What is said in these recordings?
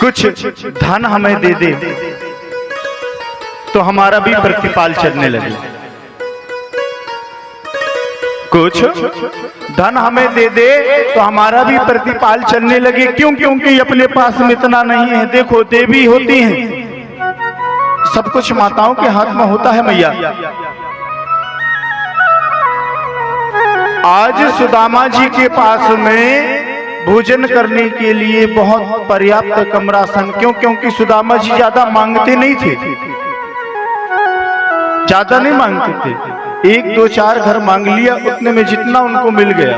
कुछ धन हमें दे दे तो हमारा भी प्रतिपाल चलने लगे। कुछ धन हमें दे दे तो हमारा भी प्रतिपाल चलने लगे। क्यों? क्योंकि अपने पास में इतना नहीं है। देखो, देवी होती हैं, सब कुछ माताओं के हाथ में होता है मैया। आज सुदामा जी के पास में भोजन करने के लिए बहुत पर्याप्त कमरासन। क्यों? क्योंकि सुदामा जी ज्यादा मांगते नहीं थे, ज्यादा नहीं मांगते थे। 1 2 4 घर मांग लिया, उतने में जितना उनको मिल गया,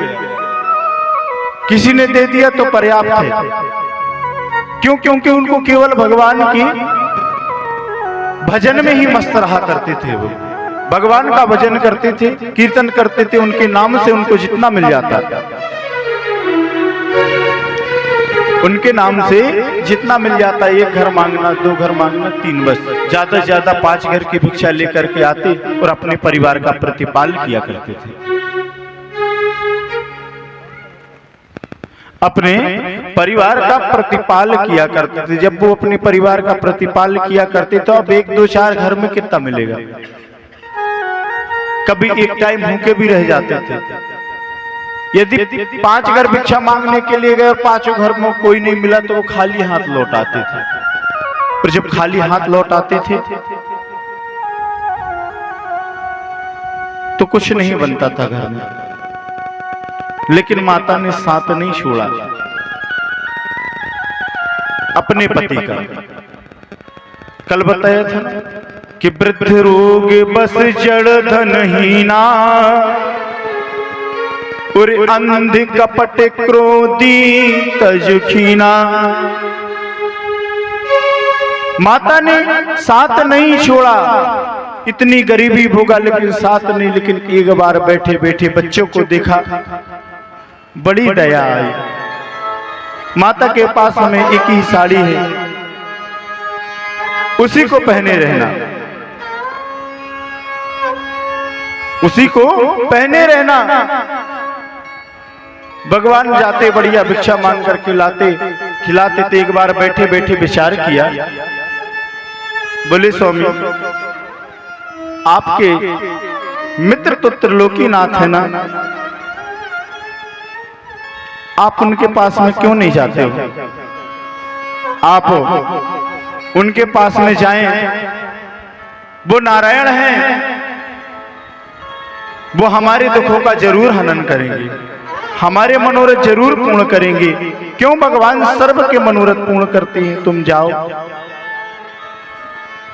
किसी ने दे दिया तो पर्याप्त है। क्यों? क्योंकि उनको केवल भगवान की भजन में ही मस्त रहा करते थे। वो भगवान का भजन करते थे, कीर्तन करते थे, उनके नाम से उनको जितना मिल जाता, उनके नाम से जितना मिल जाता, 1 घर मांगना, 2 घर मांगना, 3, बस ज्यादा से ज्यादा 5 घर की भिक्षा लेकर के आते और अपने परिवार का प्रतिपाल किया करते थे। अपने परिवार का प्रतिपाल किया करते थे। जब वो अपने परिवार का प्रतिपाल किया करते तो अब 1 2 4 घर में कितना मिलेगा? कभी एक टाइम भूखे भी रह जाते थे। यदि 5 घर भिक्षा मांगने के लिए गए और 5 घर में कोई नहीं मिला तो वो खाली हाथ लौट आते थे। और जब खाली हाथ लौट आते थे तो कुछ नहीं बनता था घर में। लेकिन माता ने साथ नहीं छोड़ा अपने पति का। कल बताया था कि वृद्ध रोग बस जड़ धनहीना और अंध कपट क्रोधी तजखीना। माता ने साथ नहीं छोड़ा, इतनी गरीबी भोगा लेकिन साथ नहीं। लेकिन एक बार बैठे बैठे बच्चों को देखा, बड़ी दया आई। माता के पास में एक ही साड़ी है, उसी को पहने रहना, उसी को पहने रहना। भगवान जाते बढ़िया भिक्षा मांग करके लाते, खिलाते थे। एक बार बैठे बैठे विचार किया, बोले स्वामी, आपके मित्र तो त्रिलोकीनाथ है ना, आप उनके पास में क्यों नहीं जाते हो? आप उनके पास में जाएं, वो नारायण हैं, वो हमारे दुखों का जरूर हनन करेंगे, हमारे मनोरथ जरूर पूर्ण करेंगे। क्यों? भगवान सर्व के मनोरथ पूर्ण करते हैं, तुम जाओ।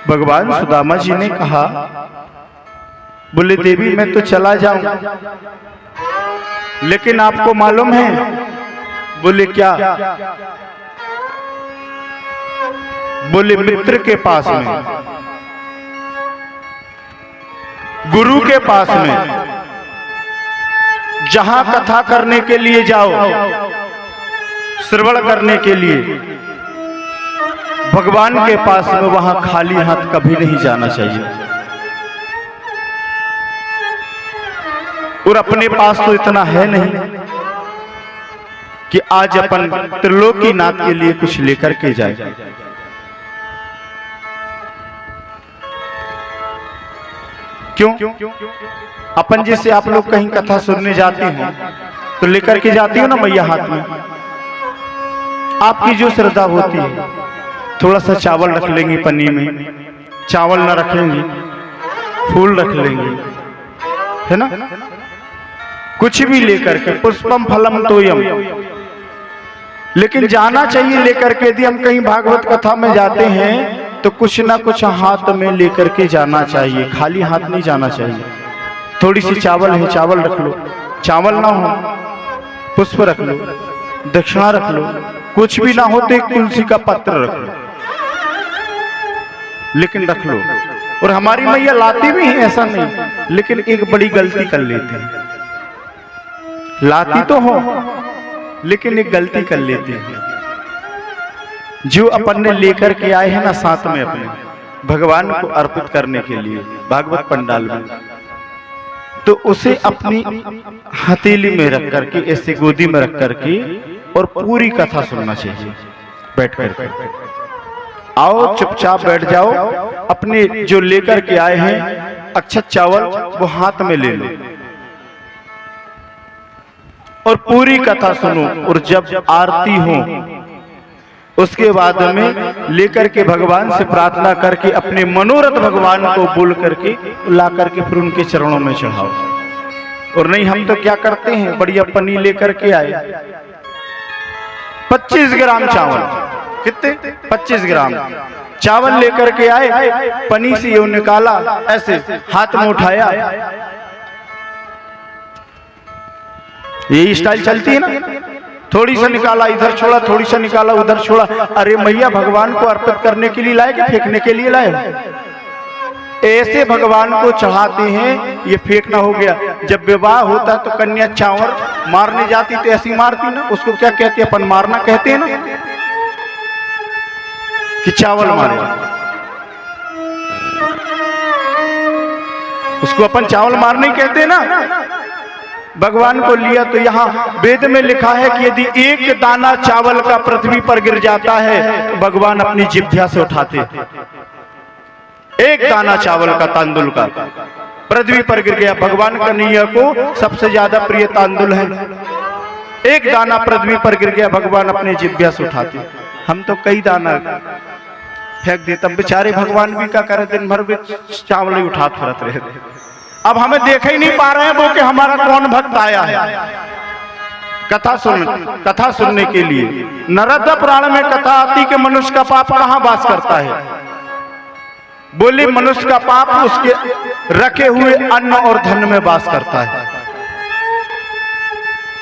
भगवान सुदामा जी ने कहा, बोले देवी मैं तो चला जाऊं, लेकिन आपको मालूम है? बोले क्या? बोले मित्र के पास में, गुरु के पास में जहां कथा करने के लिए जाओ, श्रवण करने के लिए, भगवान के पास में वहां खाली हाथ कभी नहीं जाना चाहिए। और अपने पास तो इतना है नहीं कि आज अपन त्रिलोकीनाथ के लिए कुछ लेकर के जाए। क्यों? अपन जैसे आप लोग कहीं कथा सुनने जाते हैं तो लेकर के जाती हो ना मैया हाथ में, आपकी जो श्रद्धा होती है, थोड़ा सा चावल रख लेंगी पन्नी में, चावल ना रखेंगी, फूल रख लेंगी, है ना, कुछ भी लेकर के, पुष्पम फलम तोयम। लेकिन जाना चाहिए लेकर के। यदि हम कहीं भागवत कथा में जाते हैं तो कुछ ना कुछ हाथ में लेकर के जाना चाहिए, खाली हाथ नहीं जाना चाहिए। थोड़ी सी चावल है, चावल रख लो, चावल ना हो पुष्प रख लो, दक्षिणा रख लो, कुछ भी ना हो तो एक तुलसी का पत्र रख लो, लेकिन रख लो। और हमारी मैया लाती भी है, ऐसा नहीं, लेकिन एक बड़ी गलती कर लेती है। लाती तो हो लेकिन एक गलती कर लेती है। जो अपन ने लेकर के आए हैं ना साथ में अपने भगवान को अर्पित करने के लिए भागवत पंडाल में, तो उसे अपनी हथेली में रख करके, ऐसे गोदी में रख करके और पूरी कथा सुनना चाहिए। बैठ कर आओ, चुपचाप बैठ जाओ। अपने जो लेकर के आए हैं अक्षत चावल वो हाथ में ले लो और पूरी कथा सुनो। और जब आरती हो उसके बाद में लेकर के भगवान से प्रार्थना करके अपने मनोरथ भगवान को बोल करके ला करके फिर उनके चरणों में चढ़ाओ। और नहीं, हम तो क्या करते हैं, बढ़िया पनी लेकर के आए, 25 ग्राम चावल, कितने 25 ग्राम चावल लेकर के आए, पनी से ये निकाला, ऐसे हाथ में उठाया। ये स्टाइल चलती है ना, थोड़ी सा निकाला इधर छोड़ा, थोड़ी सा निकाला उधर छोड़ा। अरे मैया, भगवान को अर्पित करने के लिए लाए कि फेंकने के लिए लाए? ऐसे भगवान को चढ़ाते हैं, ये फेंकना हो गया। जब विवाह होता तो कन्या चावल मारने जाती तो ऐसी मारती ना, उसको क्या कहते हैं, अपन मारना कहते हैं ना, कि चावल मारे, उसको अपन चावल मारने कहते हैं ना। भगवान को लिया तो यहाँ वेद में लिखा है कि यदि एक दाना चावल का पृथ्वी पर गिर जाता है तो भगवान अपनी जिह्वा से उठाते। एक दाना चावल का, तांदुल का पृथ्वी पर गिर गया, भगवान कन्हैया को सबसे ज्यादा प्रिय तांदुल है। एक दाना पृथ्वी पर गिर गया, भगवान अपने जिह्वा से उठाते। हम तो कई दाना फेंक देते, बेचारे भगवान भी क्या करे, दिन भर भी चावल ही उठा फिरत रहते। अब हमें देख ही नहीं पा रहे हैं वो कि हमारा कौन भक्त आया है कथा सुनने के लिए। नारद पुराण में कथा आती कि मनुष्य का पाप कहां वास करता है। बोले मनुष्य का पाप उसके रखे हुए अन्न और धन में वास करता है।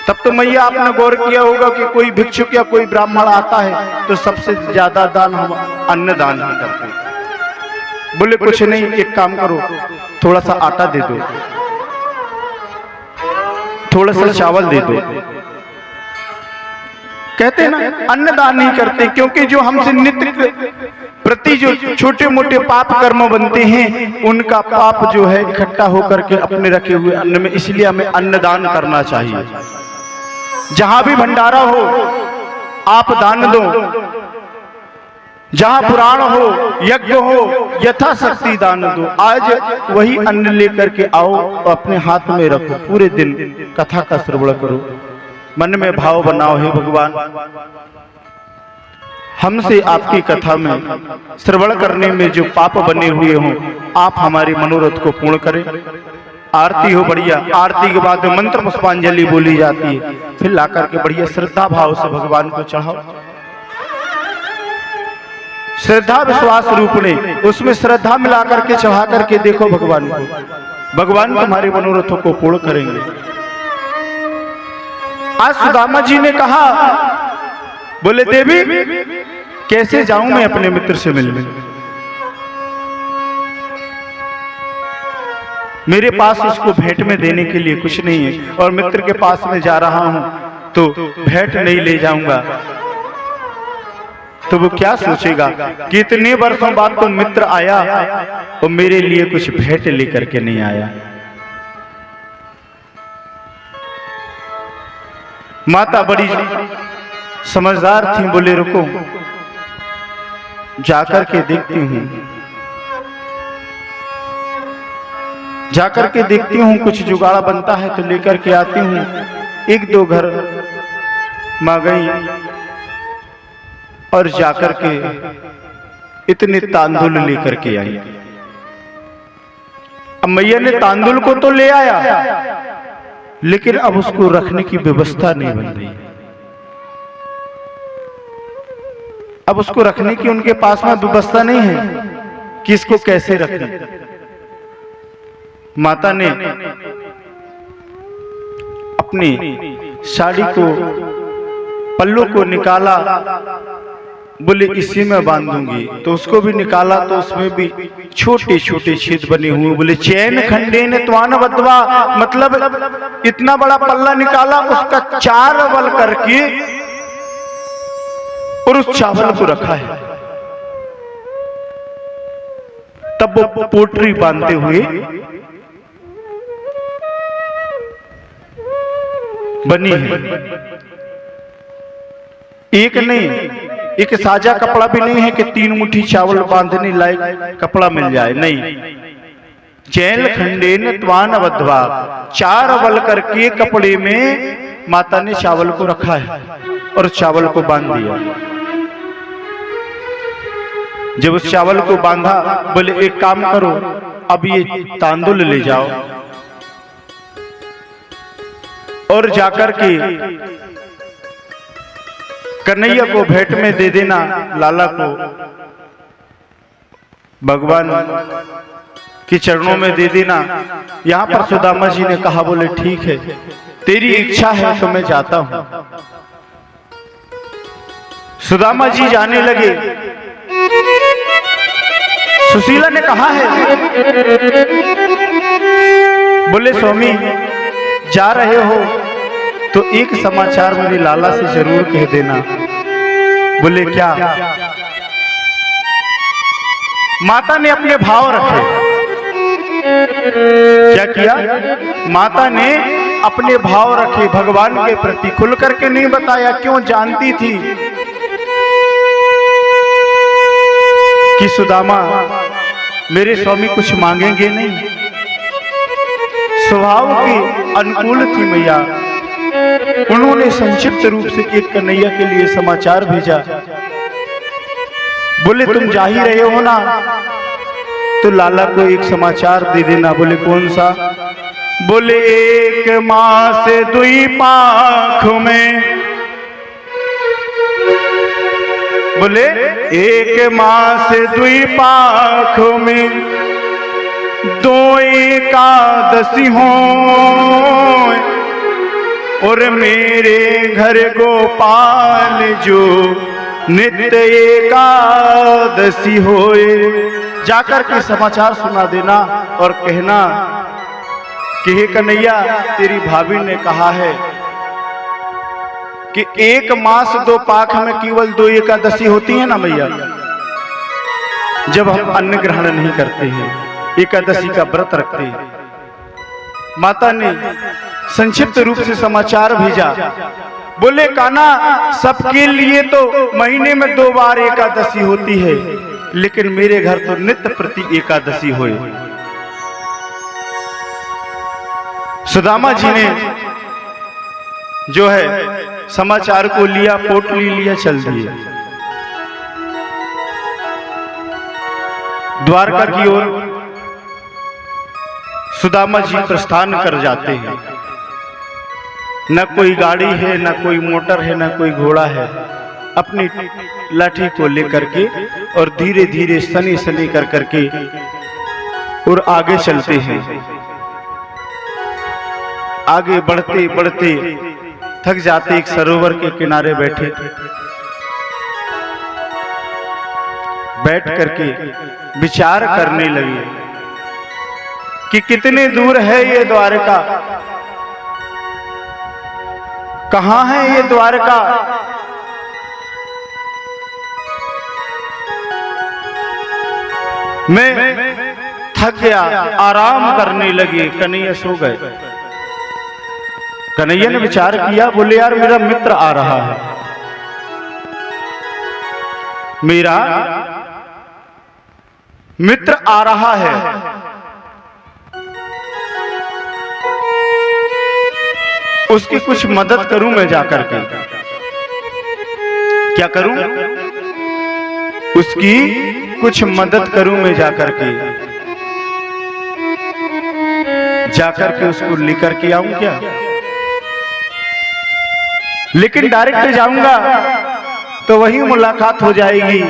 तब तो मैया आपने गौर किया होगा कि कोई भिक्षुक या कोई ब्राह्मण आता है तो सबसे ज्यादा दान हम अन्न दान ही करते हैं। बोले कुछ नहीं, एक काम करो, थोड़ा सा आटा दे दो, थोड़ा सा चावल दे दो। कहते ना अन्नदान नहीं करते, क्योंकि जो हमसे नित्य प्रति जो छोटे मोटे पाप कर्म बनते हैं उनका पाप जो है इकट्ठा होकर के अपने रखे हुए अन्न में, इसलिए हमें अन्नदान करना चाहिए। जहां भी भंडारा हो आप दान दो, जहां पुराण हो, यज्ञ हो, यथाशक्ति दान दो। आज वही अन्न लेकर के आओ, अपने हाथ में रखो, पूरे दिन कथा का श्रवण करो, मन में भाव बनाओ, हे भगवान हमसे आपकी कथा में श्रवण करने में जो पाप बने हुए हों आप हमारे मनोरथ को पूर्ण करें। आरती हो बढ़िया, आरती के बाद मंत्र पुष्पांजलि बोली जाती है, फिर लाकर के बढ़िया श्रद्धा भाव से भगवान को चढ़ाओ। श्रद्धा विश्वास रूपणे उसमें श्रद्धा मिला करके चढ़ा करके देखो भगवान को, भगवान तुम्हारे मनोरथों को पूर्ण करेंगे। आज सुदामा जी ने कहा, बोले देवी कैसे जाऊं मैं अपने मित्र से मिलने, मेरे पास उसको भेंट में देने के लिए कुछ नहीं है, और मित्र के पास में जा रहा हूं तो भेंट नहीं ले जाऊंगा तो वो क्या सोचेगा कि इतने वर्षों बाद तो मित्र आया और मेरे लिए कुछ भेंट लेकर के नहीं आया। माता बड़ी समझदार थी, बोले रुको जाकर के देखती हूं, जाकर के देखती हूं कुछ जुगाड़ बनता है तो लेकर के आती हूं। एक दो घर मां गई और जाकर के इतने तांदुल लेकर के आई। अब मैया ने तांदुल को तो ले आया, लेकिन अब उसको रखने की व्यवस्था नहीं बन रही। अब उसको रखने की उनके पास में व्यवस्था नहीं है कि इसको कैसे रखें। माता ने अपनी साड़ी को, पल्लू को निकाला, बोले इसी में बांधूंगी, तो उसको भी निकाला तो उसमें भी छोटे छोटे छेद बने हुए। बोले चैन खंडे ने त्वान बदवा, मतलब इतना बड़ा पल्ला निकाला, उसका 4 बल करके और उस चावल को रखा है। तब वो पोटरी बांधते हुए बनी है। एक नहीं एक साजा कपड़ा भी नहीं है कि 3 मुट्ठी चावल बांधने लायक कपड़ा मिल जाए, नहीं। जैल खंडेन त्वान अवध्वा, 4 अवल करके कपड़े में माता ने चावल को रखा है और चावल को बांध दिया। जब उस चावल को बांधा, बोले एक काम करो, अब ये तांदुल ले जाओ और जाकर के कन्हैया को भेंट में दे देना, लाला को भगवान के चरणों में दे देना। यहां पर सुदामा जी ने कहा, बोले ठीक है, तेरी इच्छा है तो मैं जाता हूं। सुदामा जी जाने लगे। सुशीला ने कहा है, बोले स्वामी जा रहे हो तो एक समाचार मेरे लाला से जरूर कह देना। बोले क्या? माता ने अपने भाव रखे। क्या किया? माता ने अपने भाव रखे भगवान के प्रति, खुल करके नहीं बताया। क्यों? जानती थी कि सुदामा मेरे स्वामी कुछ मांगेंगे नहीं। स्वभाव की अनुकूल थी मैया। उन्होंने संक्षिप्त रूप से एक कन्हैया के लिए समाचार भेजा। बोले तुम जा ही रहे हो ना, तो लाला को एक समाचार दे देना। बोले कौन सा? बोले 1 मास 2 पाख में, बोले 1 मास 2 पाख में 2 एकादशी हो, और मेरे घर गोपाल जो नित्य एकादशी होए। जाकर के समाचार सुना देना और कहना कि हे कन्हैया, तेरी भाभी ने कहा है कि 1 मास 2 पाख में केवल 2 एकादशी होती है ना मैया, जब हम अन्न ग्रहण नहीं करते हैं, एकादशी का व्रत रखते हैं। माता ने संक्षिप्त रूप से समाचार भेजा। बोले कान्हा, सबके लिए तो महीने में 2 बार एकादशी होती है, लेकिन मेरे घर तो नित्य प्रति एकादशी होए। सुदामा जी ने जो है समाचार को लिया, पोटली लिया, चल दिए द्वारका की ओर। सुदामा जी प्रस्थान कर जाते हैं। न कोई गाड़ी है, न कोई मोटर है, न कोई घोड़ा है। अपनी लाठी को लेकर के और धीरे धीरे सनी सनी कर करके और आगे चलते हैं। आगे बढ़ते बढ़ते थक जाते, एक सरोवर के किनारे बैठ करके विचार करने लगे कि कितने दूर है ये द्वारका, कहां है ये द्वारका। मैं थक गया, आराम करने लगे। कन्हैया सो गए। कन्हैया ने विचार किया, बोले यार मेरा मित्र आ रहा है, मेरा मित्र आ रहा है। उसकी कुछ मदद करूं मैं जाकर के। क्या करूं? उसकी कुछ मदद करूं मैं जाकर के उसको लेकर के आऊं क्या? लेकिन डायरेक्ट जाऊंगा तो वही मुलाकात हो जाएगी,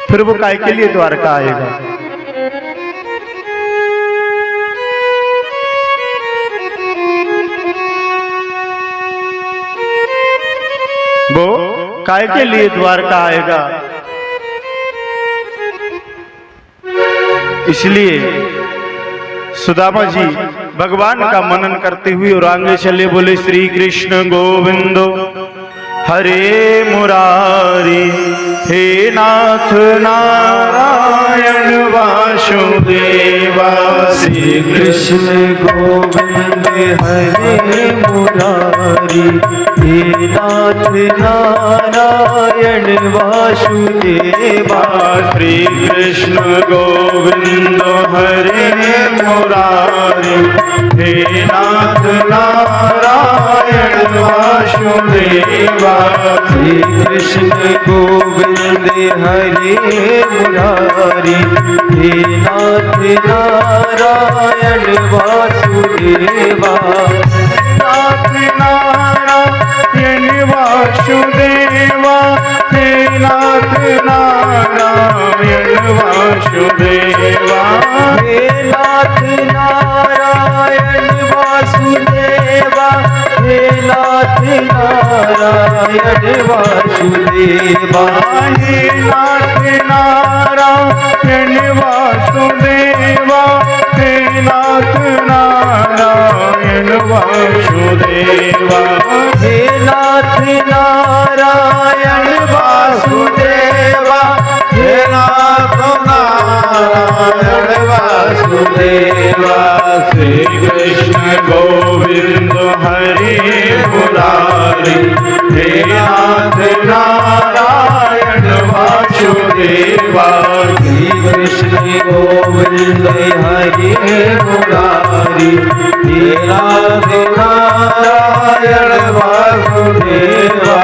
फिर वो काय के लिए द्वारका आएगा। वो काय के लिए द्वारका आएगा? इसलिए सुदामा जी भगवान का मनन करते हुए और आगे चले। बोले श्री कृष्ण गोविंदो हरे मुरारी, हे नाथ नारायण वासुदेवा। श्री कृष्ण गोविंद हरे मुरारी, हे नाथ नारायण वासुदेवा। श्री कृष्ण गोविंद हरे मुरारी, हे नाथ नारायण वासुदेवा। श्री कृष्ण गोविंद हरे मुरारी, हे नाथ नारायण वासुदेवा। नाथ नारायण वासुदेवा, हे नाथ नारायण वासुदेवा। हे नाथ नारायण वासुदेवा, हे नाथ नारायण वासुदेवा। हे नाथ नारायण वासुदेवा, हे नाथ नारायण वासुदेवा। हे नाथ नारायण वासुदेवा, हे नाथ नारायण वासुदेवा। श्री कृष्ण गोविंद हरे मुरारी, हे नाथ नारायण वासुदेवा। श्री कृष्ण गोविंद हरे मुरारी, हे नाथ नारायण वासुदेवा।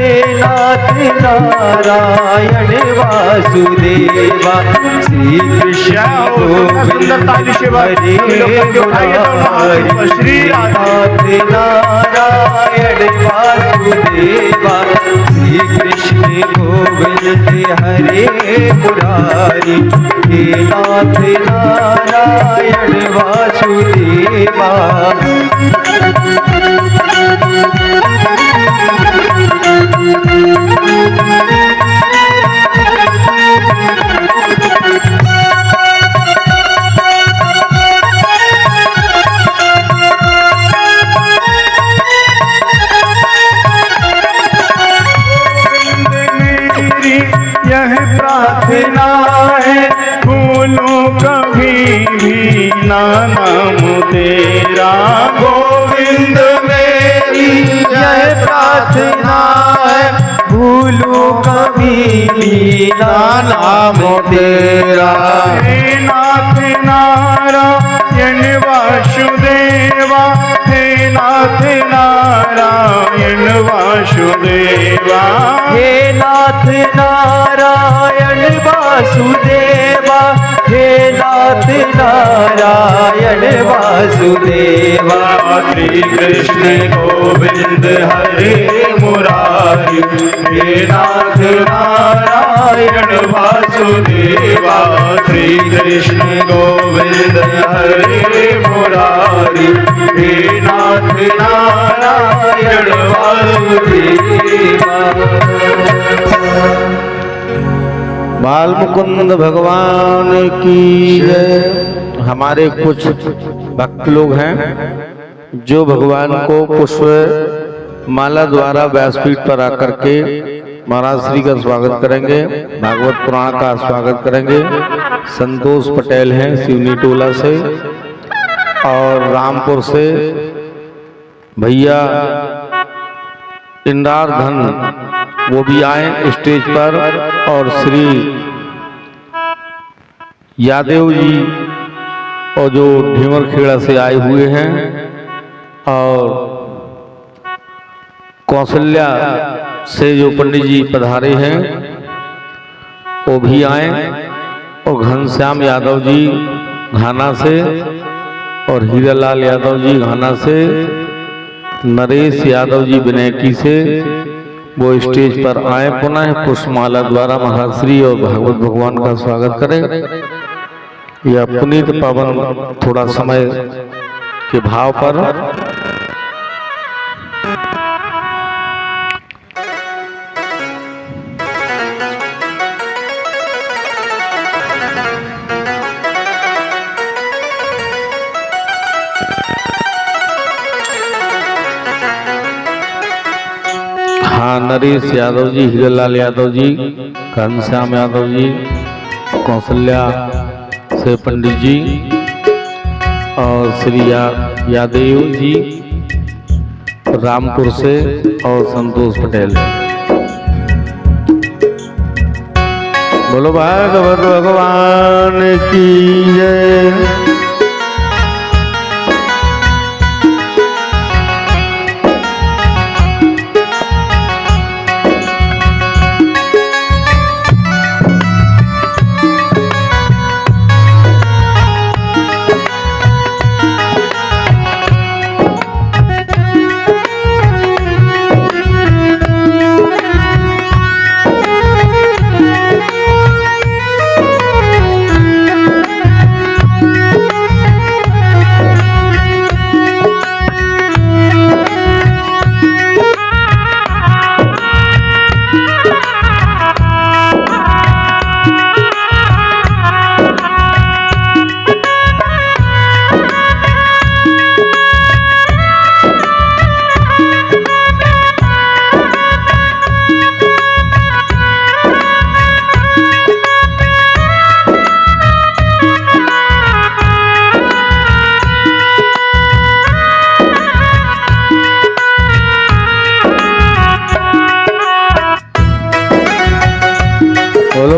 हे नाथ नारायण वासुदेवा, हे नाथ नारायण वासुदेवा। श्री कृष्ण गोविंद हरे मुरारी, श्री नाथ नारायण वासुदेवा। श्री कृष्ण गोविंद हरे मुरारी, हे नाथ नारायण वासुदेवा। यह प्रार्थना है, भूलो कभी भी ना नाम तेरा। गोविंद मेरी यह प्रार्थना है, भूलूं कभी भी ना नाम तेरा। हे नाथ नारायण वासुदेवा, हे नाथ नारायण वासुदेवा। हे नाथ नारायण वासुदेवा, हे नाथ नारायण वासुदेवा। श्री कृष्ण गोविंद हरे मुरारी, हे नाथ नारायण वासुदेवा। श्री कृष्ण गोविंद हरे मुरारी, हे नाथ नारायण वासुदेवा। बाल मुकुंद भगवान की जय। हमारे कुछ भक्त लोग हैं जो भगवान को पुष्प माला द्वारा व्यासपीठ पर आकर के महाराज श्री का स्वागत करेंगे, भागवत पुराण का स्वागत करेंगे। संतोष पटेल हैं सिवनी टोला से, और रामपुर से भैया इंदार धन वो भी आए स्टेज पर, और श्री यादव जी और जो ढीमर खेड़ा से आए हुए हैं, और कौशल्या से जो पंडित जी पधारे हैं वो भी आए, और घनश्याम यादव जी घाना से, और हीरालाल यादव जी घाना से, नरेश यादव जी बिनैकी से वो स्टेज पर आए। पुनः पुष्पमाला द्वारा महाश्री और भागवत भगवान का स्वागत करें। यह पुनीत पावन थोड़ा समय के भाव पर हाँ, नरेश यादव जी, हीरालाल यादव जी, घनश्याम यादव जी, कौशल्या से पंडित जी, और श्री यादव जी रामपुर से, और संतोष पटेल। बोलो भागवत भगवान की जय।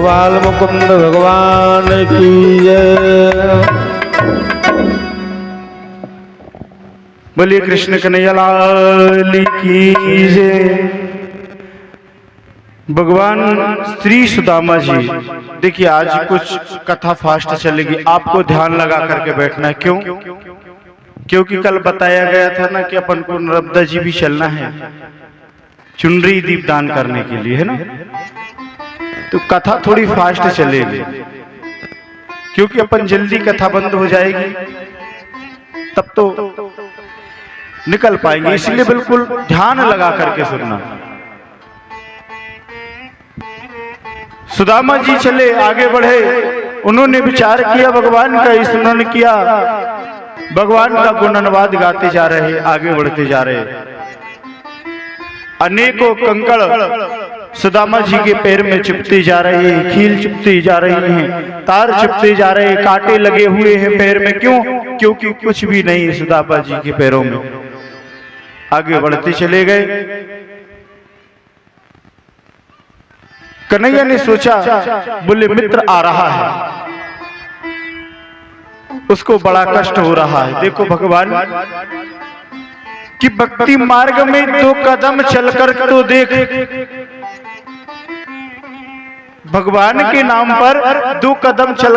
बाल मुकुंद भगवान की जय। बोलिए कृष्ण कन्हैया लाल की जय। भगवान श्री सुदामा जी, देखिए आज कुछ कथा फास्ट चलेगी, आपको ध्यान लगा करके बैठना है। क्यों? क्योंकि कल बताया गया था ना कि अपन को नर्मदा जी भी चलना है चुनरी दीप दान करने के लिए, है ना। तो कथा थोड़ी फास्ट चलेगी क्योंकि अपन जल्दी कथा बंद हो जाएगी तब तो निकल पाएंगे, इसलिए बिल्कुल ध्यान लगा करके सुनना। सुदामा जी चले, आगे बढ़े, उन्होंने विचार किया भगवान का स्मरण किया, भगवान का गुणानुवाद गाते जा रहे, आगे बढ़ते जा रहे। अनेकों कंकड़ सुदामा जी के पैर में चिपते जा रहे हैं, कील चिपते जा रही हैं, तार चिपते जा रहे हैं, कांटे लगे हुए हैं पैर में। क्यों? क्योंकि कुछ भी नहीं सुदामा जी के पैरों में। आगे बढ़ते चले गए। कन्हैया ने सोचा, बोले मित्र आ रहा है, उसको बड़ा कष्ट हो रहा है। देखो भगवान कि भक्ति मार्ग में 2 कदम चलकर तो देख, भगवान के नाम पर 2 कदम चल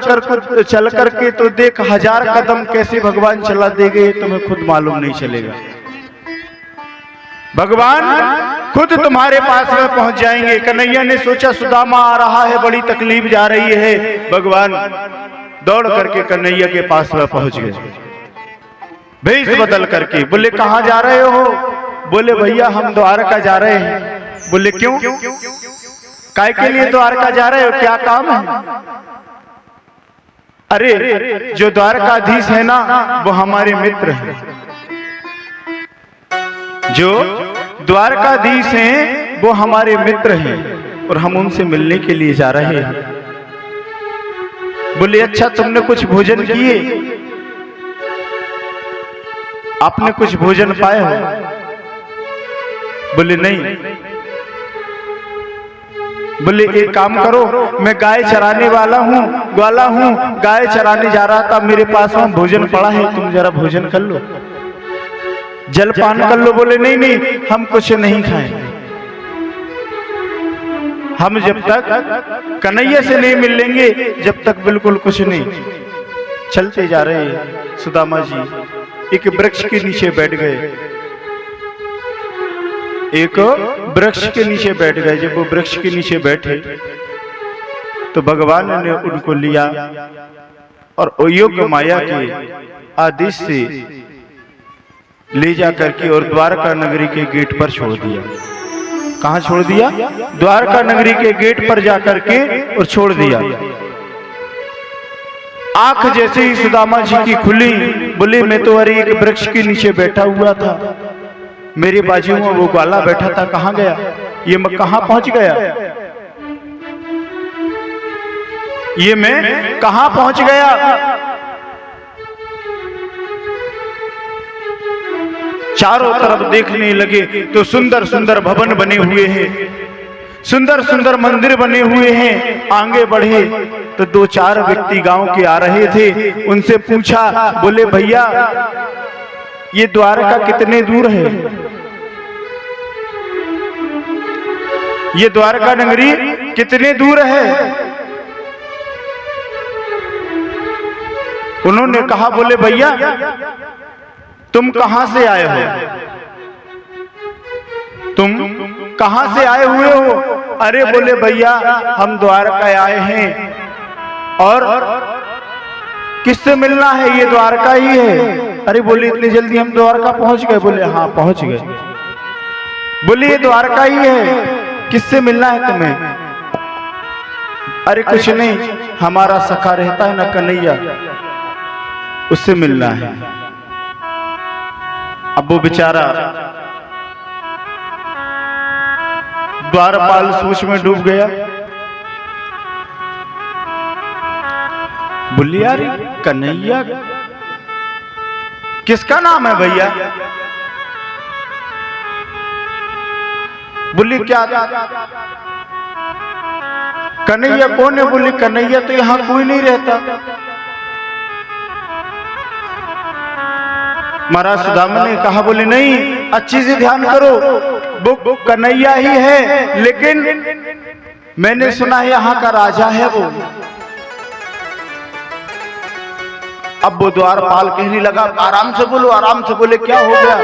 करके तो देख, 1000 कदम कैसे भगवान चला देंगे तुम्हें खुद मालूम नहीं चलेगा। भगवान खुद तुम्हारे पास में पहुंच जाएंगे। कन्हैया ने सोचा सुदामा आ रहा है, बड़ी तकलीफ जा रही है। भगवान दौड़ करके कन्हैया के पास में पहुंच गए, भेष बदल करके। बोले कहाँ जा रहे हो? बोले भैया हम द्वारका जा रहे हैं। बोले क्यों? काय के लिए द्वारका जा रहे हो, क्या काम है? अरे जो द्वारकाधीश है ना वो हमारे मित्र हैं, जो द्वारकाधीश हैं वो हमारे मित्र हैं और हम उनसे मिलने के लिए जा रहे हैं। बोले अच्छा तुमने कुछ भोजन किए, आपने कुछ भोजन पाए हो? बोले नहीं। बोले एक काम करो, मैं गाय चराने वाला हूँ, ग्वाला हूँ, गाय चराने जा रहा था, मेरे पास वहां भोजन पड़ा है, तुम जरा भोजन कर लो, जलपान कर लो। बोले नहीं नहीं, हम कुछ नहीं खाएंगे, हम जब तक कन्हैया से नहीं मिल लेंगे जब तक बिल्कुल कुछ नहीं। चलते जा रहे सुदामा जी एक वृक्ष के नीचे बैठ गए, एक वृक्ष के नीचे बैठ गए। जब वो वृक्ष के नीचे बैठे तो भगवान ने उनको लिया और योग्य माया के आदेश से ले जाकर के और द्वारका नगरी के गेट पर छोड़ दिया। कहां छोड़ दिया? द्वारका नगरी के गेट पर जाकर के और छोड़ दिया। आंख जैसे ही सुदामा जी की खुली, बोले मैं तो अरे एक वृक्ष के नीचे बैठा हुआ था, मेरे बाजू में वो ग्वाला बैठा था, कहां गया? ये मैं कहां पहुंच गया? ये मैं कहां पहुंच गया? चारों तरफ देखने लगे तो सुंदर सुंदर भवन बने हुए हैं, सुंदर सुंदर मंदिर बने हुए हैं। आगे बढ़े तो दो चार व्यक्ति गांव के आ रहे थे, उनसे पूछा, बोले भैया ये द्वारका कितने दूर है? ये द्वारका नगरी कितने दूर है? उन्होंने कहा, बोले भैया तुम कहां से आए हो? तुम कहां से आए हुए हो? अरे बोले भैया हम द्वारका आए हैं। और किससे मिलना है? ये द्वारका ही है। अरे बोले इतनी जल्दी हम द्वारका पहुंच गए? बोले हाँ पहुंच गए। बोले ये द्वारका ही है, किससे मिलना है तुम्हें? अरे कुछ नहीं, हमारा सखा रहता है ना कन्हैया, उससे मिलना है। अब वो बेचारा द्वारपाल सोच में डूब गया। बोली यार कन्हैया किसका नाम है भैया? बोली क्या कन्हैया कौन है? बोली कन्हैया तो यहां कोई नहीं रहता। महाराज सुदामा ने कहा, बोले नहीं अच्छी से ध्यान करो, वो कन्हैया ही है, लेकिन मैंने सुना है यहाँ का राजा है वो। अब वो द्वारपाल कहने लगा, आराम से बोलो आराम से। बोले क्या हो गया?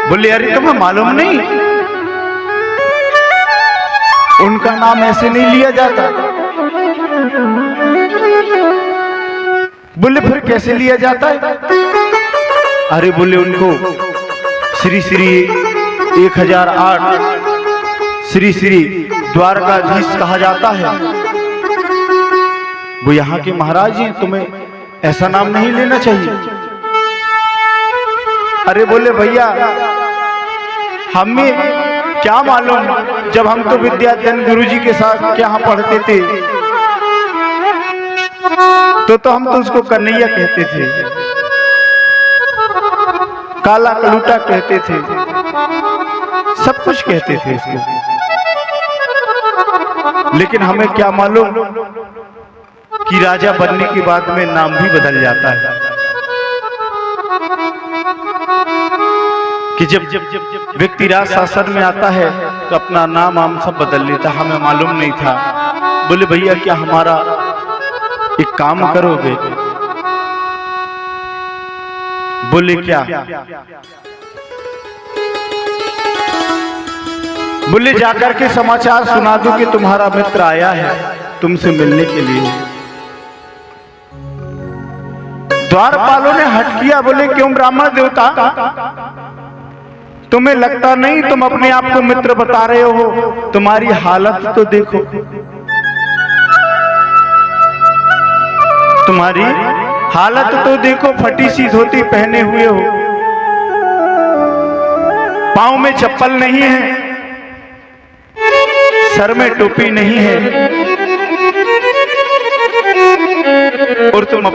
बोले अरे तुम्हें मालूम नहीं, उनका नाम ऐसे नहीं लिया जाता। बोले फिर कैसे लिया जाता है? अरे बोले उनको श्री श्री 1008 श्री श्री द्वारकाधीश कहा जाता है। वो यहाँ के महाराज जी, तुम्हें ऐसा नाम नहीं लेना चाहिए। अरे बोले भैया हमें क्या मालूम, जब हम तो विद्याधन गुरुजी के साथ यहाँ पढ़ते थे तो हम तो उसको कन्हैया कहते थे, काला कलूटा कहते थे, सब कुछ कहते थे इसको। लेकिन हमें क्या मालूम कि राजा बनने के बाद में नाम भी बदल जाता है, कि जब व्यक्ति राज शासन में आता है तो अपना नाम आम सब बदल लेता। हमें मालूम नहीं था। बोले भैया क्या हमारा एक काम करोगे? बोले क्या? बोले जाकर के समाचार सुना दो कि तुम्हारा मित्र आया है तुमसे मिलने के लिए। द्वारपालों ने हट किया। बोले क्यों ब्राह्मण देवता, तुम्हें लगता नहीं तुम अपने आप को मित्र बता रहे हो? तुम्हारी हालत तो देखो, तुम्हारी हालत तो देखो, फटी सी धोती पहने हुए हो, पांव में चप्पल नहीं है, सर में टोपी नहीं है, और तुम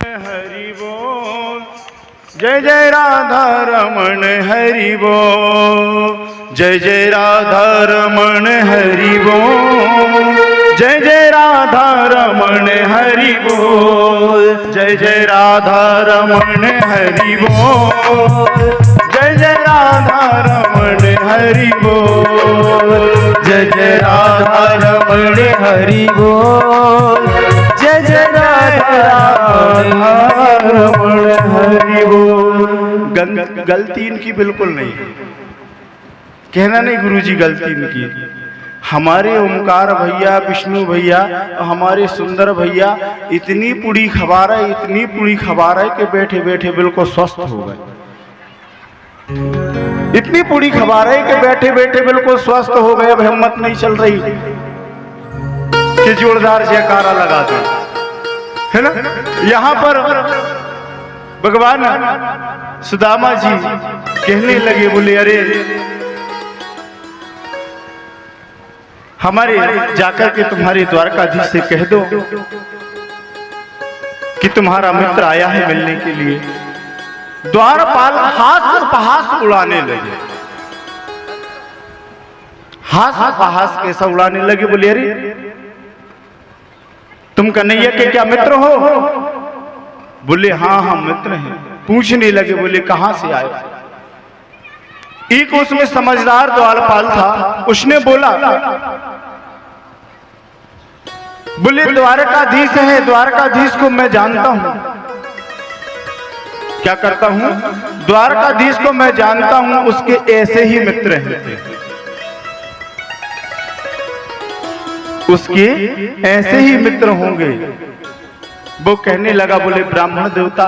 हरि बोल, जय जय राधा रमण हरि बोल, जय जय राधा रमण हरि बोल, जय जय राधा रमण हरि बोल, जय जय राधा रमण हरि बोल, जय जय राधा रमण हरि बोल, जय जय राधा रमण हरि बोल, जय जय राधा रमण हरि बोल। गलती इनकी बिल्कुल नहीं, कहना नहीं गुरुजी गलती इनकी। हमारे ओमकार भैया, विष्णु भैया, हमारे सुंदर भैया इतनी पूरी खबर है, इतनी पूरी खबर है कि बैठे बैठे बिल्कुल स्वस्थ हो गए। इतनी पूरी खबर है कि बैठे बैठे बिल्कुल स्वस्थ हो गए। अब हिम्मत नहीं चल रही कि जोरदार जयकारा लगा दे, है ना। यहाँ पर भगवान सुदामा जी कहने लगे, बोले अरे हमारे जाकर के तुम्हारे द्वारकाधीश से कह दो कि तुम्हारा मित्र आया है मिलने के लिए। द्वारपाल हास उपहास उड़ाने लगे, हास उपहास कैसा उड़ाने लगे, बोले अरे तुम कन्हैया के क्या मित्र हो? बोले हाँ हम मित्र हैं। पूछने लगे, बोले कहां से आए? एक उसमें समझदार द्वारपाल था, उसने बोला, बोले द्वारकाधीश है, द्वारकाधीश को मैं जानता हूं। क्या करता हूं? द्वारकाधीश को मैं जानता हूं, उसके ऐसे ही मित्र हैं, उसके ऐसे ही मित्र होंगे। वो कहने लगा, बोले ब्राह्मण देवता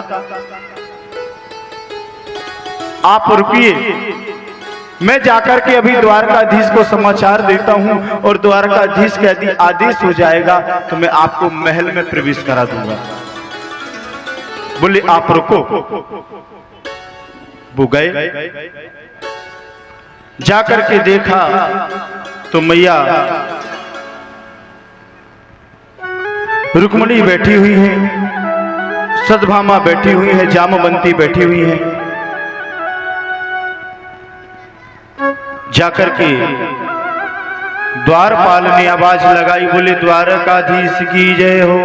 आप रुकिए, मैं जाकर के अभी द्वारकाधीश को समाचार देता हूं और द्वारकाधीश का यदि आदेश हो जाएगा तो मैं आपको महल में प्रवेश करा दूंगा। बोले आप रुको। वो गए, जाकर के देखा तो मैया रुक्मिणी बैठी हुई है, सतभामा बैठी हुई है, जामवंती बैठी हुई है। जाकर के द्वारपाल ने आवाज लगाई, बोले द्वारकाधीश की जय हो।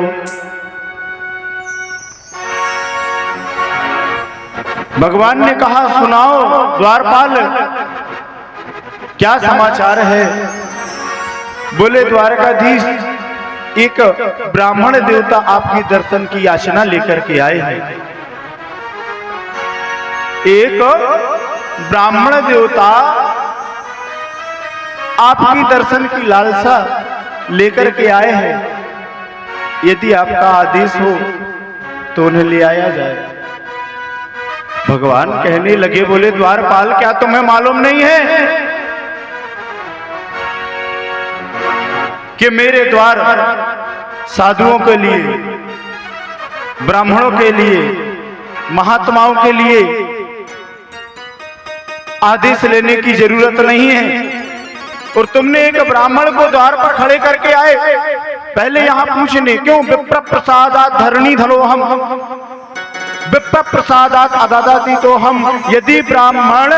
भगवान ने कहा सुनाओ द्वारपाल क्या समाचार है? बोले द्वारकाधीश एक ब्राह्मण देवता आपके दर्शन की याचना लेकर के आए हैं। एक ब्राह्मण देवता आपकी दर्शन की लालसा लेकर के आए हैं। यदि आपका आदेश हो तो उन्हें ले आया जाए। भगवान कहने लगे, बोले द्वारपाल क्या तुम्हें मालूम नहीं है कि मेरे द्वार साधुओं के लिए, ब्राह्मणों के लिए, महात्माओं के लिए आदेश लेने की जरूरत नहीं है। और तुमने एक ब्राह्मण को द्वार पर खड़े करके आए, पहले यहां पूछने क्यों? विप्र प्रसादात धरणी धनो हम, विप्र प्रसादात अदादाति तो हम। यदि ब्राह्मण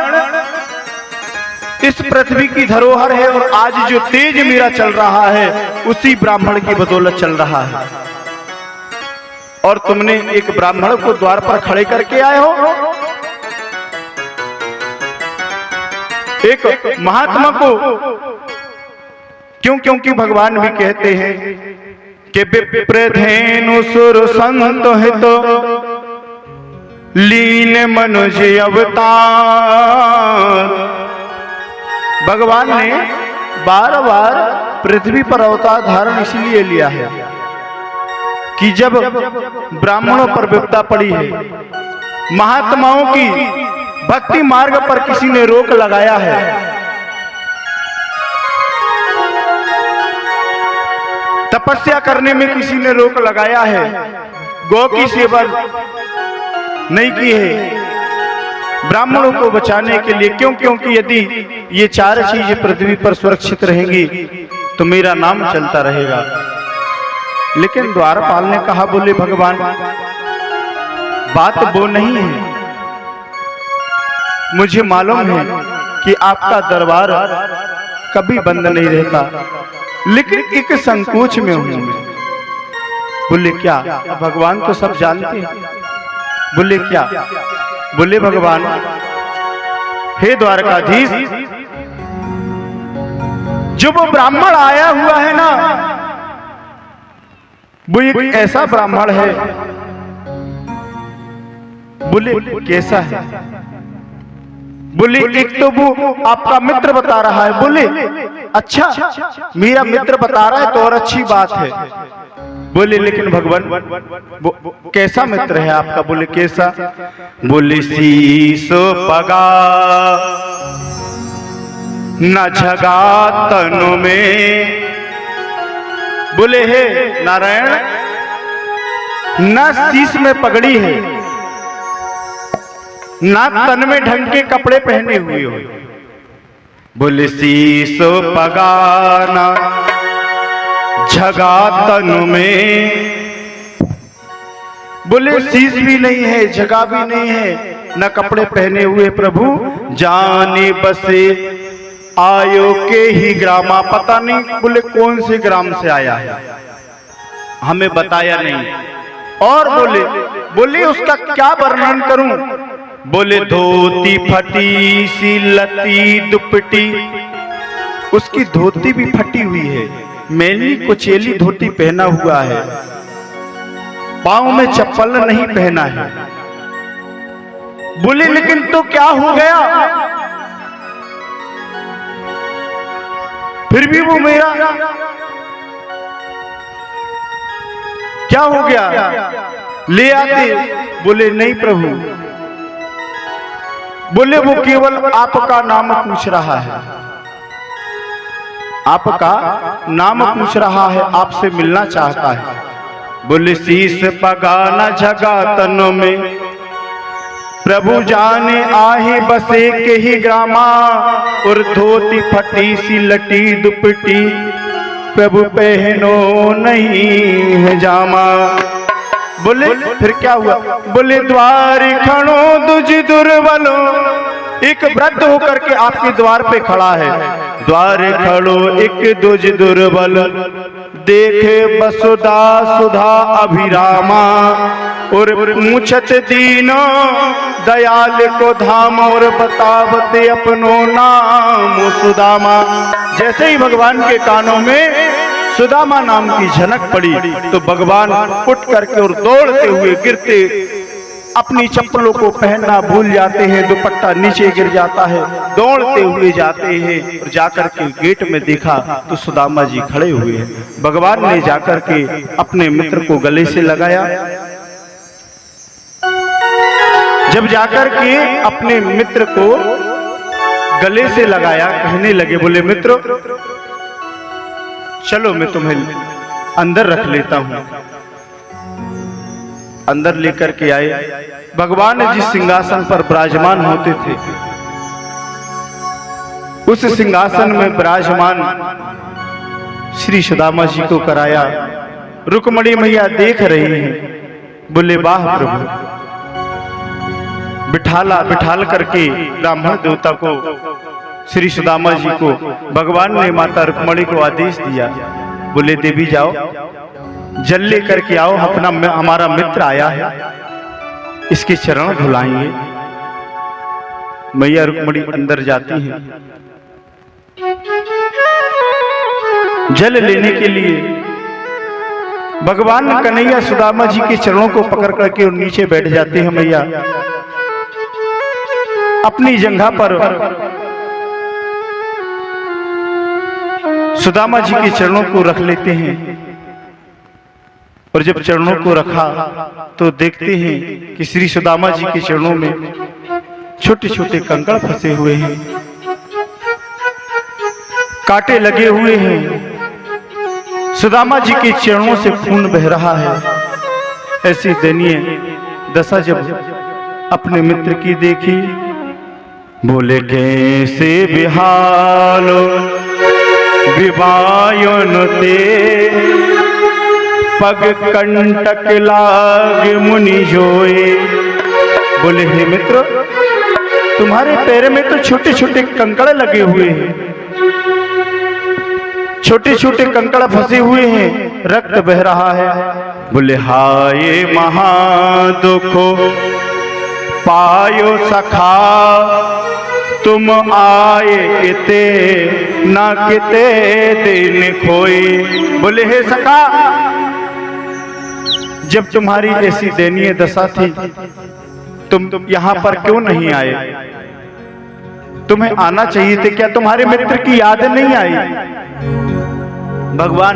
इस पृथ्वी की धरोहर है और आज जो तेज मेरा चल रहा है उसी ब्राह्मण की बदौलत चल रहा है। और तुमने एक ब्राह्मण को द्वार पर खड़े करके आए हो, एक महात्मा को। क्यों? क्योंकि भगवान भी कहते हैं कि विप्रधेनु सुर संत हितो लीन मनुष्य अवतार। भगवान ने बार बार पृथ्वी पर अवतार धारण इसलिए लिया है कि जब ब्राह्मणों पर विपदा पड़ी है, महात्माओं की भक्ति मार्ग पर किसी ने रोक लगाया है, तपस्या करने में किसी ने रोक लगाया है, गौ की सेवा नहीं की है ब्राह्मणों को बचाने के लिए। क्यों? क्योंकि यदि ये चार चीजें पृथ्वी पर सुरक्षित रहेंगी तो मेरा नाम चलता रहेगा। लेकिन द्वारपाल ने कहा, बोले भगवान बात वो नहीं है, मुझे मालूम है कि आपका दरबार कभी बंद नहीं रहता, लेकिन एक संकोच में हूं मैं। बोले क्या? भगवान तो सब जानते हैं। बोले क्या? बोले भगवान, हे द्वारकाधीश, जो वो ब्राह्मण आया हुआ है ना, वो एक ऐसा ब्राह्मण है। बोले कैसा है? बोले एक तो वो आपका मित्र बता रहा है। बोले अच्छा, मेरा मित्र बता रहा है तो और अच्छी बात है। बोले लेकिन भगवान वो कैसा मित्र है आपका? बोले कैसा? बोले शीसो पगा न झगा तनु में। बोले हे नारायण, न शीश में पगड़ी है, ना तन में ढंग के कपड़े पहने हुए हो। बोले शीसो पगाना झगा तनु में। बोले शीश भी नहीं है, जगह भी नहीं है, न कपड़े पहने हुए प्रभु जाने बसे आयो के ही ग्रामा। पता नहीं बोले कौन से ग्राम से आया है, हमें बताया नहीं। और बोले उसका क्या वर्णन करूं? बोले धोती फटी सी लती दुपट्टी, उसकी धोती भी फटी हुई है, मैली कुचेली धोती पहना हुआ है, पांव में चप्पल नहीं पहना है। बोले लेकिन तो क्या हो गया? फिर भी वो मेरा क्या हो गया? ले आते। बोले नहीं प्रभु, बोले वो केवल आपका नाम पूछ रहा है, आपका नाम पूछ रहा है, आपसे मिलना चाहता है। बोले शीश पगाना झगा तनो में प्रभु जाने आहे बसे के ही ग्रामा। और धोती फटी सी लटी दुपट्टी प्रभु पहनो नहीं है जामा। बोले फिर क्या हुआ? बोले द्वार खड़ो दुज दुर्बलो, एक वृद्ध होकर के आपके द्वार पे खड़ा है। द्वार खड़ो एक दुज दुर्बल, देखे वसुधा सुधा अभिरामा। और मुछत दीनो दयाल को धाम, और बतावते अपनो नाम सुदामा। जैसे ही भगवान के कानों में सुदामा नाम की झनक पड़ी तो भगवान उठ करके और दौड़ते हुए गिरते अपनी चप्पलों को पहनना भूल जाते हैं, दुपट्टा नीचे गिर जाता है, दौड़ते हुए जाते हैं। और जाकर के गेट में देखा तो सुदामा जी खड़े हुए हैं। भगवान ने जाकर के अपने मित्र को गले से लगाया। जब जाकर के अपने मित्र को गले से लगाया, कहने लगे, बोले मित्र चलो मैं तुम्हें अंदर रख लेता हूं। अंदर लेकर के आए। भगवान जिस सिंहासन पर विराजमान होते थे उस सिंहासन में विराजमान श्री सुदामा जी को कराया। रुक्मणी मैया देख रही हैं। बोले वाह प्रभु, बिठाल करके ब्राह्मण देवता को श्री सुदामा जी को भगवान ने माता रुक्मणी को आदेश दिया, बोले देवी जाओ जल लेकर के आओ, हमारा मित्र आया है, इसके चरण धुलाएंगे। मैया रुक्मणी अंदर जाती हैं जल लेने के लिए। भगवान कन्हैया सुदामा जी के चरणों को पकड़ करके और नीचे बैठ जाते हैं। मैया अपनी जंघा पर सुदामा जी के चरणों को रख लेते हैं और जब चरणों को रखा तो देखते हैं कि श्री सुदामा जी के चरणों में छोटे छोटे कंकड़ फंसे हुए हैं, कांटे लगे हुए हैं। सुदामा जी के चरणों से खून बह रहा है। ऐसी दयनीय दशा जब अपने मित्र की देखी, बोले कैसे बिहालो विवायन ते, पग कंटक लाग मुनि जोए। बोले हे मित्र, तुम्हारे पैर में तो छोटे छोटे कंकड़ लगे हुए हैं, छोटे छोटे कंकड़ फंसे हुए हैं, रक्त बह रहा है। बोले हाय महादुखो पायो सखा, तुम आए इते ना किते दिन खोए। बोले हे सखा, जब तुम्हारी ऐसी दयनीय दशा थी तुम यहां पर क्यों नहीं आए? तुम्हें आना चाहिए थे, क्या तुम्हारे मित्र की याद नहीं आई? भगवान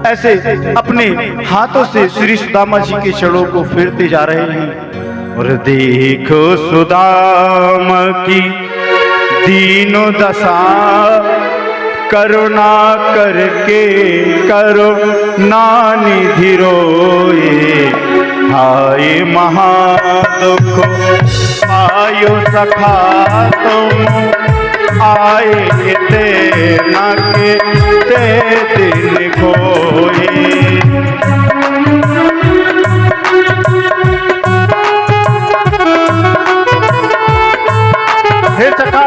ऐसे अपने हाथों से श्री सुदामा जी के चरणों को फेरते जा रहे हैं। और देखो सुदामा की दीनो दशा, करुणा करके करुणा निधि रोए। हाय महादुख पायो सखा, तुम आए ते ना के ते दिन खोए। हे सखा,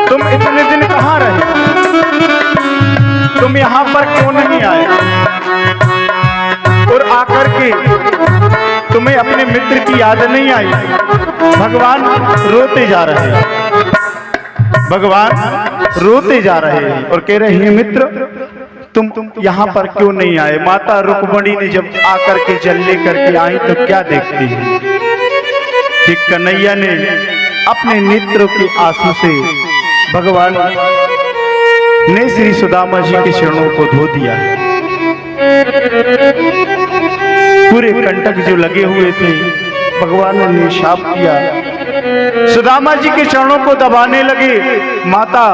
तुम इतने दिन कहाँ रहे? तुम यहाँ पर क्यों नहीं आए? और आकर के तुम्हें अपने मित्र की याद नहीं आई? भगवान रोते जा रहे हैं, भगवान रोते जा रहे हैं और कह रहे हैं मित्र तुम यहाँ पर क्यों नहीं आए? माता रुक्मणी ने जब आकर के जल लेकर के आई तो क्या देखती है कि कन्हैया ने अपने नेत्रों के आंसू से भगवान ने श्री सुदामा जी के चरणों को धो दिया। पूरे कंटक जो लगे हुए थे भगवान ने शाप किया, सुदामा जी के चरणों को दबाने लगे। माता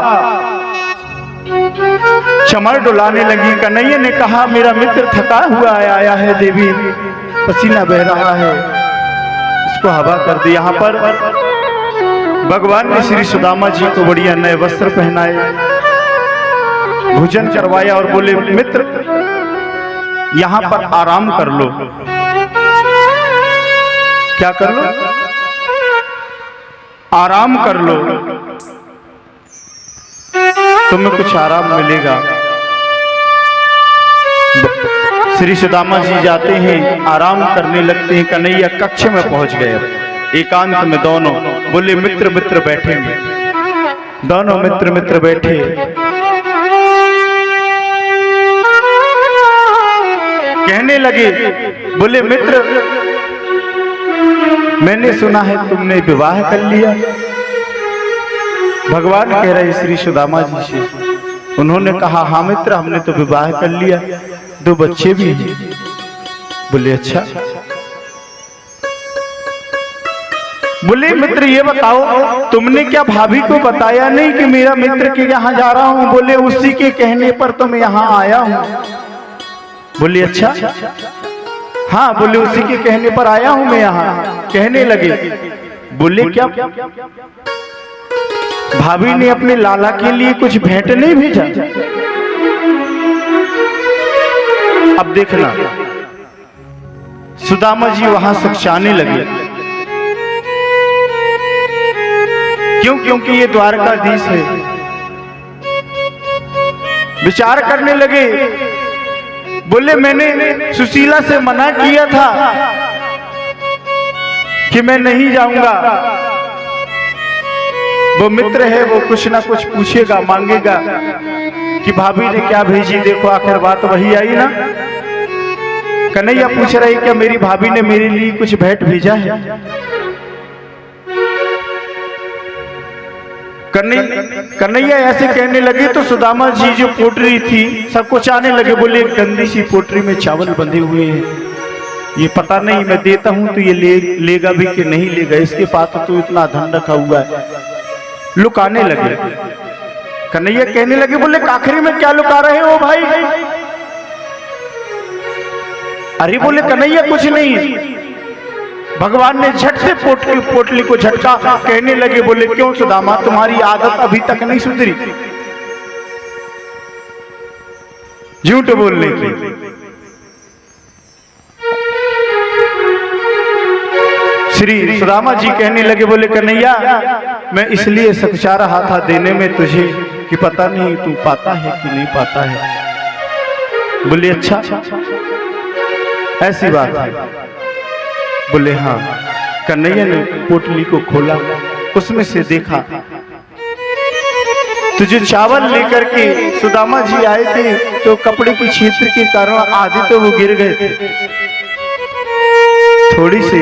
चमर डुलाने लगी। कन्हैया ने कहा मेरा मित्र थका हुआ आया है, देवी पसीना बह रहा है, इसको हवा कर दे। यहाँ पर भगवान ने श्री सुदामा जी को बढ़िया नए वस्त्र पहनाए, भोजन करवाया और बोले मित्र यहाँ पर आराम कर लो। क्या कर लो? आराम कर लो, तुम्हें कुछ आराम मिलेगा। श्री सुदामा जी जाते हैं, आराम करने लगते हैं। कन्हैया कक्ष में पहुंच गए, एकांत में दोनों। बोले मित्र मित्र बैठेंगे। दोनों मित्र मित्र बैठे। कहने लगे, बोले मित्र मैंने सुना है तुमने विवाह कर लिया। भगवान कह रहे श्री सुदामा जी से। उन्होंने कहा हाँ मित्र, हमने तो विवाह कर लिया, 2 बच्चे भी हैं। बोले अच्छा। बोले मित्र ये बताओ तुमने क्या भाभी को बताया नहीं कि मेरा मित्र के यहाँ जा रहा हूँ? बोले उसी के कहने पर तो मैं यहाँ आया हूँ। बोले अच्छा। हाँ, बोले उसी के कहने पर आया हूं मैं यहाँ। कहने लगे, बोले क्या भाभी ने अपने लाला के लिए कुछ भेंट नहीं भेजा? अब देखना, सुदामा जी वहां सचाने लगे क्यों? क्योंकि ये द्वारकाधीश है। विचार करने लगे, बोले मैंने सुशीला से मना किया था कि मैं नहीं जाऊंगा। वो मित्र है, वो कुछ ना कुछ पूछेगा, मांगेगा कि भाभी ने क्या भेजी, देखो आखिर बात वही आई ना। कन्हैया पूछ रही क्या मेरी भाभी ने मेरे लिए कुछ भेंट भेजा है? कन्हैया ऐसे कहने लगे तो सुदामा जी जो पोटरी थी सबको चाहने लगे, बोले एक गंदी सी पोटरी में चावल बंधे हुए हैं, ये पता नहीं मैं देता हूं तो ये लेगा भी कि नहीं लेगा, इसके पास तो इतना धन रखा हुआ है। लुकाने लगे। कन्हैया कहने लगे, बोले काखरी में क्या लुका रहे हो भाई? अरे बोले कन्हैया कुछ नहीं। भगवान ने झट से पोटली को झटका, कहने लगे, बोले क्यों सुदामा तुम्हारी आदत अभी तक नहीं सुधरी झूठ बोलने की? श्री सुदामा जी कहने लगे, बोले कन्हैया मैं इसलिए सकचा रहा था देने में तुझे कि पता नहीं तू पाता है कि नहीं पाता है। बोले अच्छा ऐसी बात है? बोले हाँ। कन्हैया ने पोटली को खोला, उसमें से देखा तो जो चावल लेकर के सुदामा जी आए थे तो कपड़े की क्षेत्र के कारण आधे तो वो गिर गए थे, थोड़ी से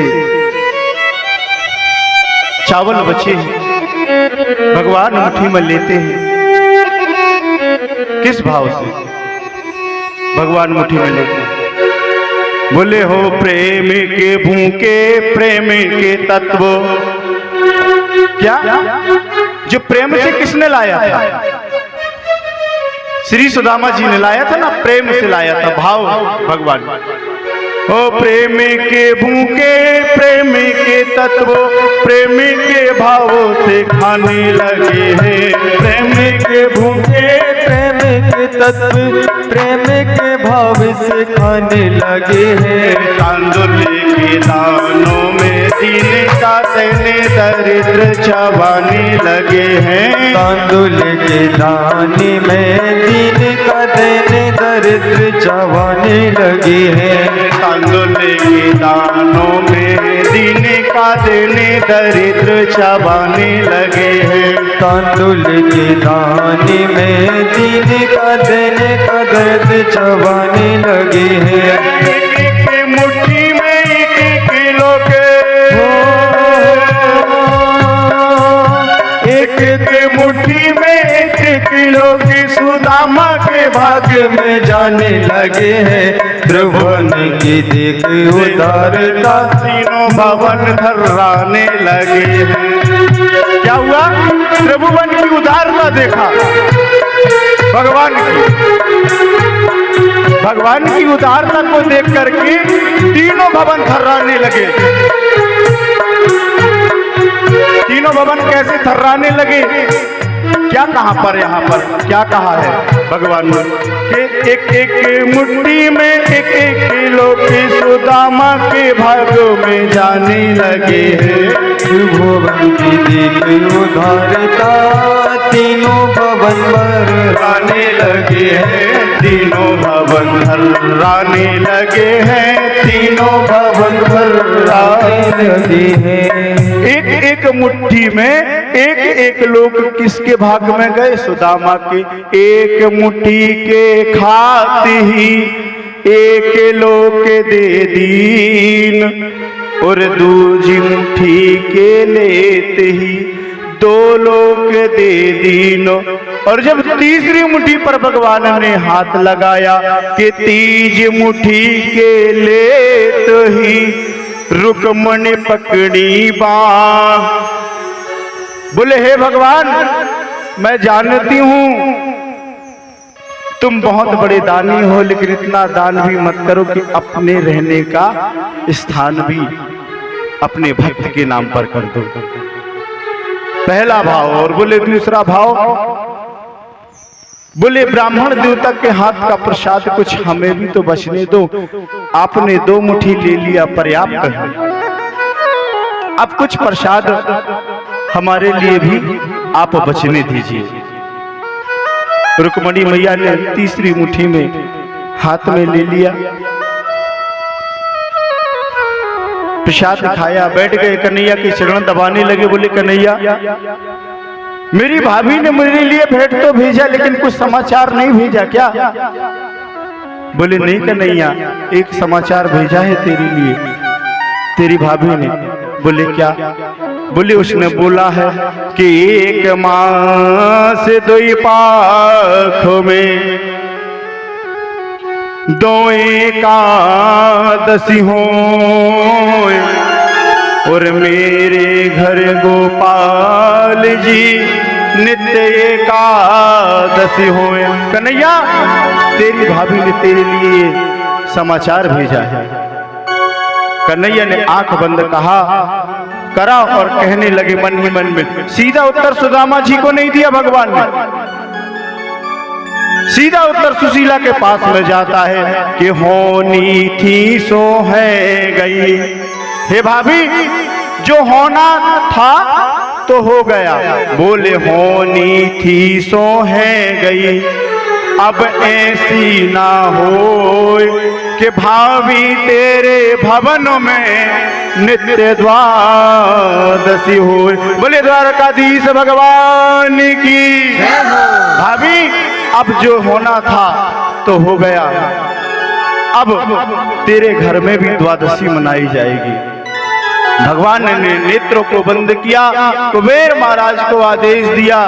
चावल बचे हैं। भगवान मुट्ठी में लेते हैं, किस भाव से भगवान मुट्ठी में लेते हैं? बोले हो प्रेम के भूखे प्रेम के तत्व, क्या जो प्रेम से किसने लाया था? श्री सुदामा जी ने लाया था ना, प्रेम से लाया था, भाव भगवान। ओ प्रेम के भूखे प्रेम के तत्व, प्रेम के भाव से खाने लगे हैं। प्रेम के भूखे प्रेम के तत्व, प्रेम के भाव से खाने लगे हैं। तांदुल के दानों में दीन का देने दरिद्र चबाने लगे हैं। तांदुल के दाने में दीन का देने दरिद्र चबाने लगे हैं। तांदुल के दानों में दीन का देने दरिद्र चबाने लगे हैं। तांदुल के दाने में दीन का देने का दर्द चबाने लगे हैं। एक मुट्ठी में 1 किलो के, एक मुट्ठी में 1 किलो की सुदामा के भाग्य में जाने लगे हैं। त्रिभुवन की देख उदारता, तीनों भवन थर्राने लगे हैं। क्या हुआ? त्रिभुवन की उदारता देखा भगवान की उदारता को देख करके तीनों भवन थर्राने लगे। तीनों भवन कैसे थर्राने लगे? क्या कहां पर, यहां पर क्या कहा है भगवान ने कि एक मुट्ठी में 1 किलो की सुदामा के भागों में जाने लगे हैं। त्रिभुवन की देख उदारता, तीनों भवन पर आने लगे हैं। तीनों भवन थर्राने लगे हैं। तीनों भवन थर्राने लगे हैं। एक मुट्ठी में एक लोग किसके भाग में गए? सुदामा के। एक मुट्ठी के खाते ही 1 लोग दे दीन, और दूजी मुट्ठी के लेते ही 2 लोग दे दीन। और जब तीसरी मुट्ठी पर भगवान ने हाथ लगाया कि तीज मुट्ठी के लेते ही रुक्मणी पकड़ी बाँ। बोले हे भगवान मैं जानती हूं तुम बहुत बड़े दानी हो, लेकिन इतना दान भी मत करो कि अपने रहने का स्थान भी अपने भक्त के नाम पर कर दो। पहला भाव। और बोले दूसरा भाव, बोले ब्राह्मण देवता के हाथ का प्रसाद कुछ हमें भी तो बचने दो। आपने 2 मुट्ठी ले लिया, पर्याप्त है। अब कुछ प्रसाद हमारे लिए भी आप बचने दीजिए। रुक्मणी मैया ने तीसरी मुट्ठी में हाथ में ले लिया, प्रसाद खाया, बैठ गए, कन्हैया के चरण दबाने लगे। बोले कन्हैया, मेरी भाभी ने मेरे लिए भेंट तो भेजा लेकिन कुछ समाचार नहीं भेजा क्या? बोले नहीं कन्हैया, एक समाचार भेजा है तेरे लिए, तेरी भाभी ने। बोले क्या? बोले उसने बोला है कि एक मास दो पाखों में दो एकादशी हो और मेरे घर गोपाल जी नित्य एकादशी हो। कन्हैया, तेरी भाभी ने तेरे लिए समाचार भेजा है। कन्हैया ने आंख बंद कहा करा और कहने लगे मन ही मन में। सीधा उत्तर सुदामा जी को नहीं दिया भगवान ने, सीधा उत्तर सुशीला के पास में जाता है कि होनी थी सो है गई। हे भाभी, जो होना था तो हो गया। बोले होनी थी सो है गई, अब ऐसी ना हो कि भाभी तेरे भवन में नित्य द्वादशी हो। बोले द्वारकाधीश भगवान की। भाभी, अब जो होना था तो हो गया, अब तेरे घर में भी द्वादशी मनाई जाएगी। भगवान ने नेत्रों को बंद किया, कुबेर महाराज को आदेश दिया।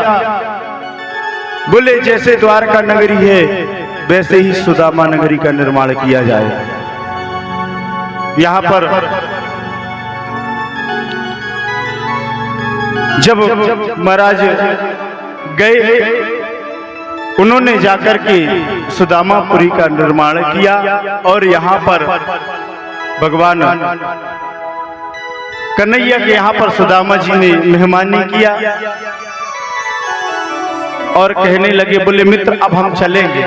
बोले जैसे द्वारका नगरी है वैसे ही सुदामा नगरी का निर्माण किया जाए। यहां पर जब महाराज गए, उन्होंने जाकर के सुदामापुरी का निर्माण किया और यहाँ पर भगवान कन्हैया के यहाँ पर सुदामा जी ने मेहमानी किया और कहने लगे, बोले मित्र अब हम चलेंगे।